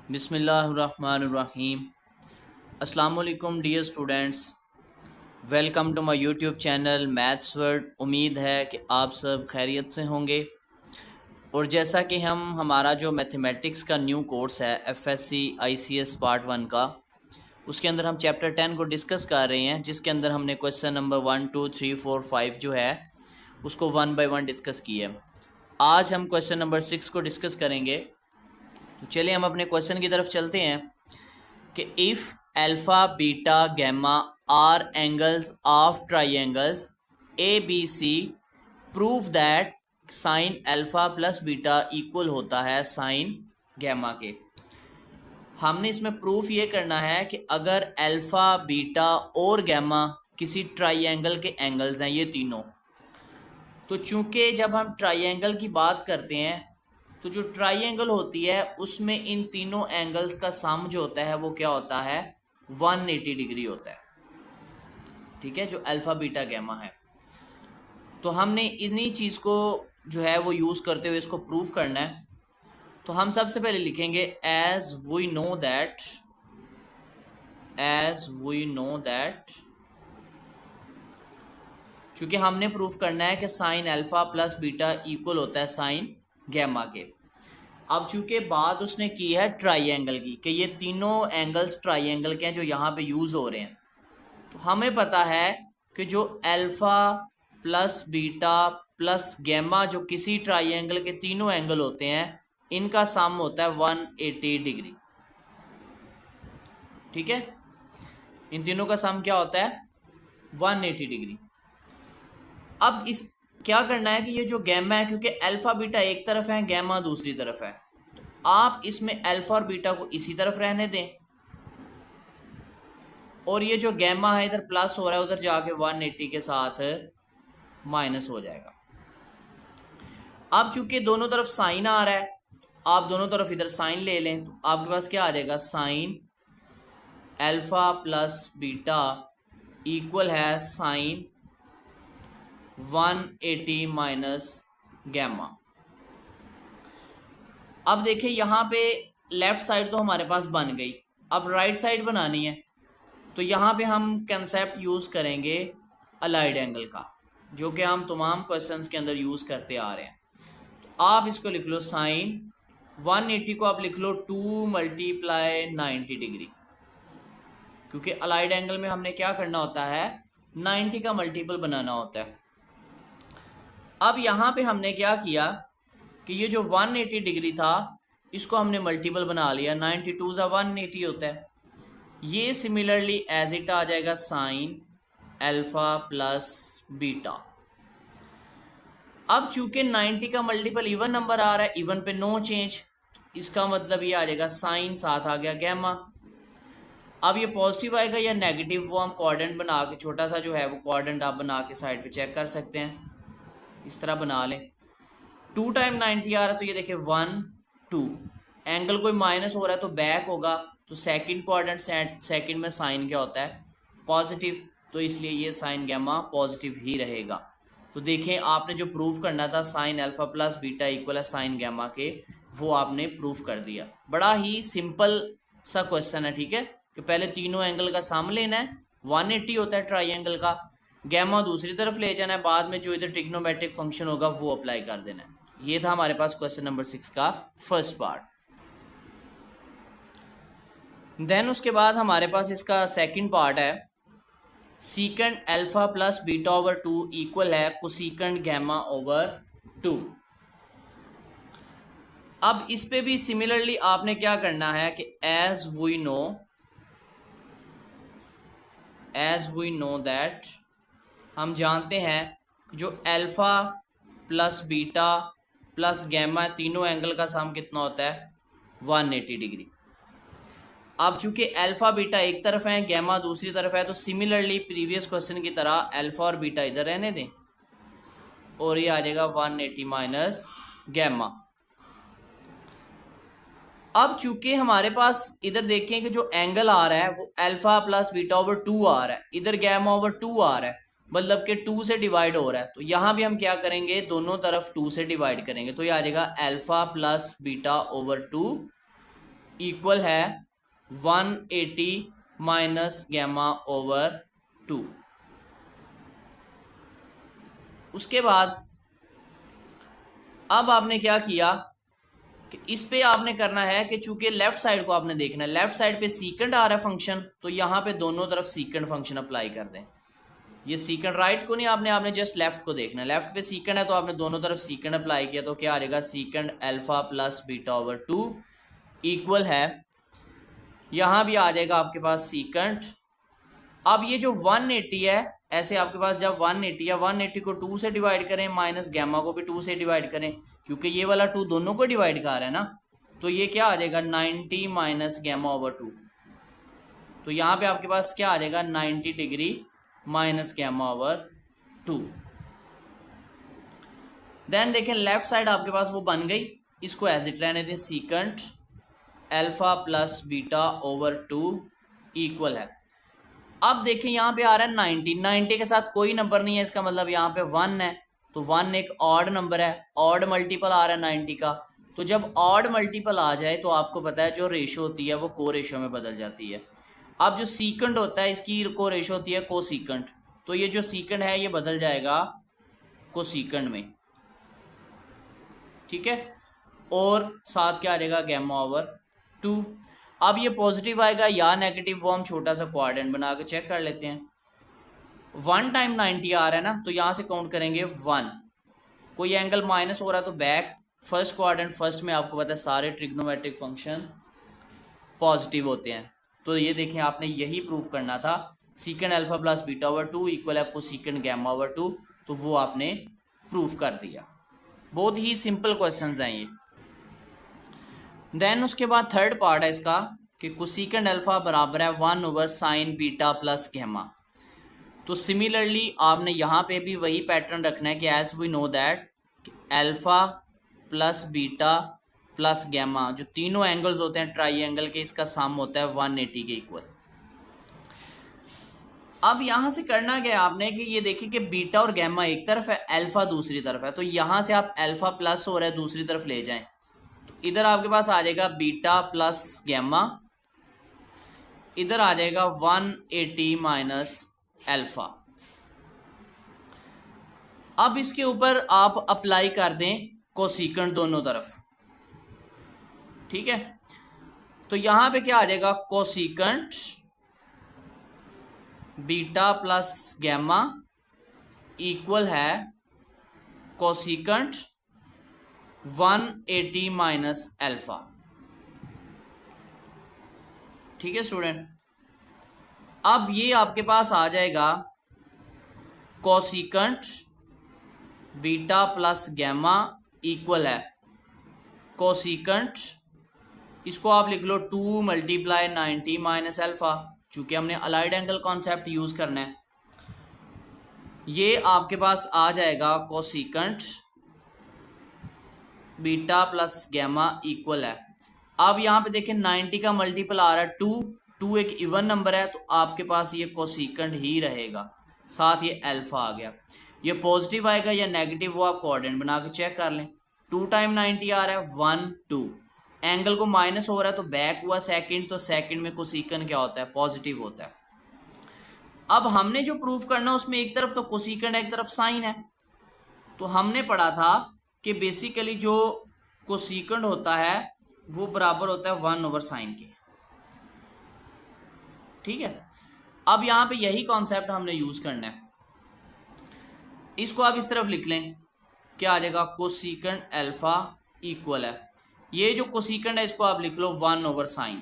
बिस्मिल्लाहिर्रहमानिर्रहीम। अस्सलाम वालेकुम dear students, welcome to my YouTube channel maths word. उम्मीद है कि आप सब खैरियत से होंगे। और जैसा कि हमारा जो मैथमेटिक्स का न्यू कोर्स है एफएससी आईसीएस पार्ट 1 का, उसके अंदर हम चैप्टर 10 को डिस्कस कर रहे हैं, जिसके अंदर हमने क्वेश्चन नंबर 1 2 3 4 5 जो है उसको 1 बाय 1 डिस्कस किया है। आज हम क्वेश्चन नंबर 6 को डिस्कस करेंगे। तो चलिए हम अपने क्वेश्चन की तरफ चलते हैं कि if alpha beta gamma are angles of triangles A B C, prove that sine alpha plus beta equal होता है साइन गैमा के। हमने इसमें प्रूफ ये करना है कि अगर अल्फ़ा बीटा और गैमा किसी ट्राइंगल के एंगल्स हैं, ये तीनों, तो चूँकि जब हम ट्राइंगल की बात करते हैं तो जो ट्राइंगल होती है उसमें इन तीनों एंगल्स का सम जो होता है वो क्या होता है, 180 डिग्री होता है। ठीक है, जो अल्फ़ा बीटा गैमा है। तो हमने इन्हीं चीज़ को जो है वो यूज़ करते हुए इसको प्रूव करना है। तो हम सबसे पहले लिखेंगे एज वी नो दैट, चूँकि हमने प्रूफ करना है कि sign alpha plus beta equal होता है साइन गैमा के। अब चूँकि बात उसने की है ट्राइंगल की कि ये तीनों एंगल्स ट्राइंगल के हैं जो यहाँ पे यूज़ हो रहे हैं, तो हमें पता है कि जो alpha plus beta plus gamma जो किसी ट्राइंगल के तीनों एंगल होते हैं, इनका सम होता है 180 डिग्री। ठीक है, इन तीनों का सम क्या होता है, 180 डिग्री। अब इस क्या करना है कि ये जो गैमा है, क्योंकि अल्फ़ा बीटा एक तरफ है, गैमा दूसरी तरफ है, तो आप इसमें अल्फ़ा और बीटा को इसी तरफ रहने दें, और ये जो गैमा है इधर प्लस हो रहा है, उधर जाके 180 के साथ माइनस हो जाएगा। अब चूंकि दोनों तरफ साइन आ रहा है, आप दोनों तरफ इधर साइन ले लें, तो आपके पास क्या आ जाएगा, sign alpha plus beta equal है साइन 180 माइनस गैमा। अब देखिए यहाँ पे लेफ़्ट साइड तो हमारे पास बन गई, अब राइट साइड बनानी है। तो यहाँ पे हम कंसेप्ट यूज़ करेंगे अलाइड एंगल का, जो कि हम तमाम क्वेश्चंस के अंदर यूज़ करते आ रहे हैं। तो आप इसको लिख लो, साइन 180 को आप लिख लो 2 मल्टीप्लाई 90 डिग्री, क्योंकि अलाइड एंगल में हमने क्या करना होता है, 90 का मल्टीपल बनाना होता है। अब यहाँ पे हमने क्या किया कि ये जो 180 डिग्री था इसको हमने मल्टीपल बना लिया, 92 ज़ा 180 होता है। ये सिमिलरली एज इट आ जाएगा साइन अल्फ़ा प्लस बीटा। अब चूंकि 90 का मल्टीपल इवन नंबर आ रहा है, इवन पे नो चेंज, इसका मतलब ये आ जाएगा साइन, साथ आ गया गैमा। अब ये पॉजिटिव आएगा या नेगेटिव, वो हम क्वाड्रेंट बना के, छोटा सा जो है वो क्वाड्रेंट आप बना के साइड पे चेक कर सकते हैं। इस तरह बना लें, 2 टाइम 90 आ रहा है, तो ये देखिए 1 2, एंगल कोई माइनस हो रहा है तो बैक होगा, तो सेकंड क्वाड्रेंट सेकंड में साइन क्या होता है, पॉजिटिव, तो इसलिए ये साइन गैमा पॉजिटिव ही रहेगा। तो देखें, आपने जो प्रूफ करना था sign alpha plus beta equal है साइन गैमा के, वो आपने प्रूफ कर दिया। बड़ा ही सिंपल सा क्वेश्चन है। ठीक है, कि पहले तीनों एंगल का सम लेना है, 180 होता है ट्राइंगल का, गैमा दूसरी तरफ ले जाना है, बाद में जो इधर ट्रिग्नोमेट्रिक फंक्शन होगा वो अप्लाई कर देना है। ये था हमारे पास क्वेश्चन नंबर 6 का फर्स्ट पार्ट। देन उसके बाद हमारे पास इसका सेकंड पार्ट है, सीकेंड alpha plus beta over 2 equal है कोसीकेंड गैमा ओवर 2। अब इस पे भी सिमिलरली आपने क्या करना है कि एज वी नो दैट, हम जानते हैं कि जो alpha plus beta plus gamma तीनों एंगल का सम कितना होता है, 180 डिग्री। अब चूंकि अल्फ़ा बीटा एक तरफ है, गैमा दूसरी तरफ है, तो सिमिलरली प्रीवियस क्वेश्चन की तरह अल्फ़ा और बीटा इधर रहने दें, और ये आ जाएगा 180 माइनस गैमा। अब चूंकि हमारे पास इधर देखें कि जो एंगल आ रहा है वो अल्फ़ा प्लस बीटा ओवर 2 आ रहा है, इधर गैमा ओवर 2 आ रहा है, मतलब कि 2 से डिवाइड हो रहा है, तो यहाँ भी हम क्या करेंगे, दोनों तरफ 2 से डिवाइड करेंगे, तो ये आ जाएगा alpha plus beta over 2 equal है 180 माइनस गैमा ओवर 2। उसके बाद अब आपने क्या किया कि इस पे आपने करना है कि चूंकि लेफ्ट साइड को आपने देखना है, लेफ्ट साइड पे सीकेंड आ रहा है फंक्शन, तो यहाँ पे दोनों तरफ सीकेंड फंक्शन अप्लाई कर दें। ये सीकेंड राइट को नहीं आपने जस्ट लेफ्ट को देखना है। लेफ्ट पे सीकेंड है तो आपने दोनों तरफ सीकेंड अप्लाई किया, तो क्या आ जाएगा सीकेंड alpha plus beta over 2 equal है, यहाँ भी आ जाएगा आपके पास सीकेंड। अब ये जो 180 है, ऐसे आपके पास जब 180 या 180 को 2 से डिवाइड करें माइनस गैमा को भी 2 से डिवाइड करें, क्योंकि ये वाला 2 दोनों को डिवाइड कर रहा है ना, तो ये क्या आ जाएगा 90 माइनस गैमा ओवर 2। तो यहाँ पे आपके पास क्या आ जाएगा 90 degree minus gamma over 2। Then देखें लेफ्ट साइड आपके पास वो बन गई, इसको एज इट रहने दें, secant alpha plus beta over 2 equal है। अब देखें यहाँ पे आ रहा है 90 के साथ कोई नंबर नहीं है, इसका मतलब यहाँ पे 1 है, तो 1 एक ऑड नंबर है, ऑड मल्टीपल आ रहा है 90 का। तो जब ऑड मल्टीपल आ जाए तो आपको पता है जो रेशो होती है वो को रेशो में बदल जाती है। अब जो सीकेंड होता है इसकी को रेशो होती है को सीकेंड, तो ये जो सीकेंड है ये बदल जाएगा को सीकेंड में, ठीक है। और साथ क्या आ जाएगा गैमा ओवर 2। अब ये पॉजिटिव आएगा या नेगेटिव, वो हम छोटा सा क्वाड्रेंट बना के चेक कर लेते हैं। 1 टाइम 90 आ रहा है ना, तो यहाँ से काउंट करेंगे 1। कोई एंगल माइनस हो रहा है तो बैक, फर्स्ट क्वाड्रेंट फर्स्ट में आपको पता है सारे ट्रिग्नोमेट्रिक फंक्शन पॉजिटिव होते हैं। तो ये देखें आपने यही प्रूफ करना था, सीकेंड alpha plus beta over 2 equal है कोसीकेंड गैमा ओवर 2, तो वो आपने प्रूफ कर दिया। बहुत ही सिंपल क्वेश्चंस हैं ये। देन उसके बाद थर्ड पार्ट है इसका कि कोसीकेंड अल्फा बराबर है 1 over sine beta plus gamma. तो सिमिलरली आपने यहाँ पे भी वही पैटर्न रखना है कि as we know that alpha plus beta plus gamma जो तीनों एंगल्स होते हैं ट्राइंगल के, इसका सम होता है 180 के इक्वल। अब यहाँ से करना क्या है आपने कि ये देखिए कि बीटा और गैमा एक तरफ है, अल्फा दूसरी तरफ है, तो यहाँ से आप अल्फा प्लस हो रहा है दूसरी तरफ ले जाएं, तो इधर आपके पास आ जाएगा बीटा प्लस गैमा, इधर आ जाएगा 180 माइनस अल्फा। अब इसके ऊपर आप अप्लाई कर दें कोसीकेंड दोनों तरफ, ठीक है। तो यहाँ पे क्या आ जाएगा कोसीकेंड बीटा प्लस गैमा इक्वल है कोसीकेंड 180 माइनस अल्फा, ठीक है स्टूडेंट। अब ये आपके पास आ जाएगा कोसीकेंड बीटा प्लस गैमा इक्वल है कोसीकेंड, इसको आप लिख लो 2 मल्टीप्लाई 90 माइनस अल्फा, चूँकि हमने अलाइड एंगल कॉन्सेप्ट यूज़ करना है। ये आपके पास आ जाएगा कोसीकेंड बीटा प्लस गैमा इक्वल है। अब यहाँ पे देखें 90 का मल्टीपल आ रहा है 2 एक इवन नंबर है, तो आपके पास ये कोसीकेंड ही रहेगा, साथ ये अल्फा आ गया। ये पॉजिटिव आएगा या नेगेटिव वो आप कोऑर्डिनेट बना के चेक कर लें। 2 टाइम 90 आ रहा है 1 2, एंगल को माइनस हो रहा है तो बैक हुआ सेकंड, तो सेकंड में कोसीकेंड क्या होता है पॉजिटिव होता है। अब हमने जो प्रूफ करना उसमें एक तरफ तो कोसीकेंड है एक तरफ साइन है, तो हमने पढ़ा था कि बेसिकली जो कोसीकेंड होता है वो बराबर होता है 1 ओवर साइन के, ठीक है। अब यहाँ पे यही कॉन्सेप्ट हमने यूज करना है, इसको आप इस तरफ लिख लें, क्या आ जाएगा कोसीकेंड अल्फा इक्वल है, ये जो कोसीकेंड है इसको आप लिख लो 1 ओवर साइन,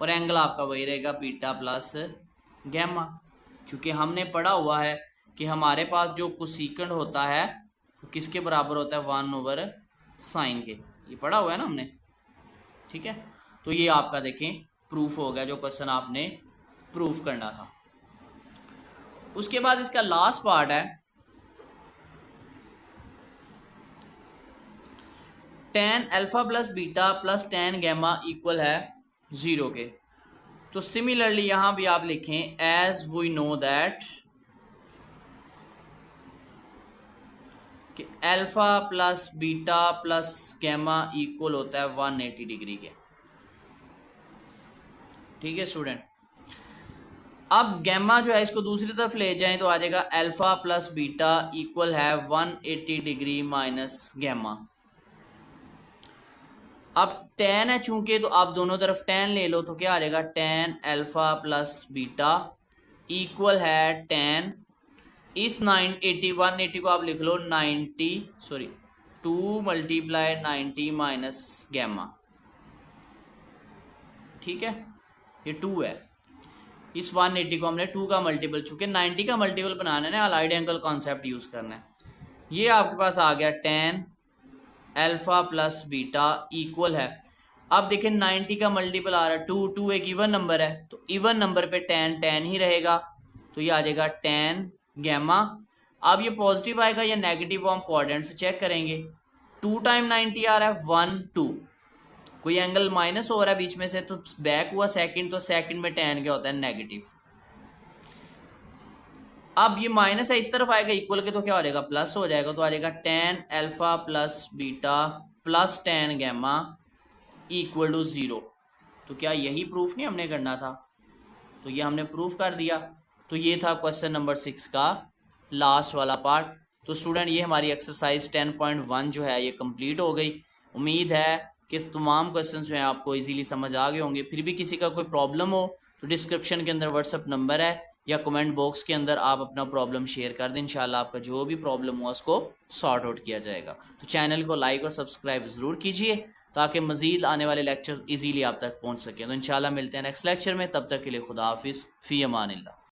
और एंगल आपका वही रहेगा बीटा प्लस गैमा। चूँकि हमने पढ़ा हुआ है कि हमारे पास जो कोसीकेंड होता है वो किसके बराबर होता है 1 ओवर साइन के, ये पढ़ा हुआ है ना हमने, ठीक है। तो ये आपका देखें प्रूफ हो गया जो क्वेश्चन आपने प्रूफ करना था। उसके बाद इसका लास्ट पार्ट है tan alpha plus beta plus tan gamma equal है 0 के। तो सिमिलरली यहाँ भी आप लिखें एज वी नो दैट कि alpha plus beta plus gamma equal होता है 180 डिग्री के। ठीक है स्टूडेंट, अब गैमा जो है इसको दूसरी तरफ ले जाएं तो आ जाएगा अल्फ़ा प्लस बीटा इक्वल है 180 डिग्री माइनस गैमा। अब tan है चूंकि, तो आप दोनों तरफ tan ले लो तो क्या आ जाएगा, tan alpha plus beta equal है tan इस 180 को आप लिख लो 2 मल्टीप्लाई 90 माइनस गैमा। ठीक है, ये 2 है, इस 180 को हमने 2 का मल्टीपल, चूंकि 90 का मल्टीपल बनाना है ना, अलाइड एंगल कॉन्सेप्ट यूज़ करना है। ये आपके पास आ गया tan alpha plus beta equal है, अब देखें 90 का मल्टीपल आ रहा है 2 एक इवन नंबर है, तो इवन नंबर पे tan ही रहेगा, तो ये आ जाएगा tan गैमा। अब ये पॉजिटिव आएगा या नेगेटिव वो हम कोऑर्डिनेट से चेक करेंगे। 2 टाइम 90 आ रहा है 1 2, कोई एंगल माइनस हो रहा है बीच में से, तो बैक हुआ सेकंड, तो सेकंड में tan क्या होता है, नेगेटिव। अब ये माइनस है, इस तरफ आएगा इक्वल के, तो क्या हो जाएगा, प्लस हो जाएगा, तो आ जाएगा tan alpha plus beta plus tan gamma equal to 0। तो क्या यही प्रूफ नहीं हमने करना था, तो ये हमने प्रूफ कर दिया। तो ये था क्वेश्चन नंबर 6 का लास्ट वाला पार्ट। तो स्टूडेंट ये हमारी एक्सरसाइज 10.1 जो है ये कंप्लीट हो गई। उम्मीद है कि तमाम क्वेश्चन जो हैं आपको इजीली समझ आ गए होंगे। फिर भी किसी का कोई प्रॉब्लम हो तो डिस्क्रिप्शन के अंदर व्हाट्सअप नंबर है या कमेंट बॉक्स के अंदर आप अपना प्रॉब्लम शेयर कर दें, इंशाल्लाह आपका जो भी प्रॉब्लम हो उसको सॉर्ट आउट किया जाएगा। तो चैनल को लाइक और सब्सक्राइब ज़रूर कीजिए ताकि मज़ीद आने वाले लेक्चर्स इजीली आप तक पहुंच सकें। तो इंशाल्लाह मिलते हैं नेक्स्ट लेक्चर में, तब तक के लिए खुदा हाफिज़, फ़ी अमानिल्लाह।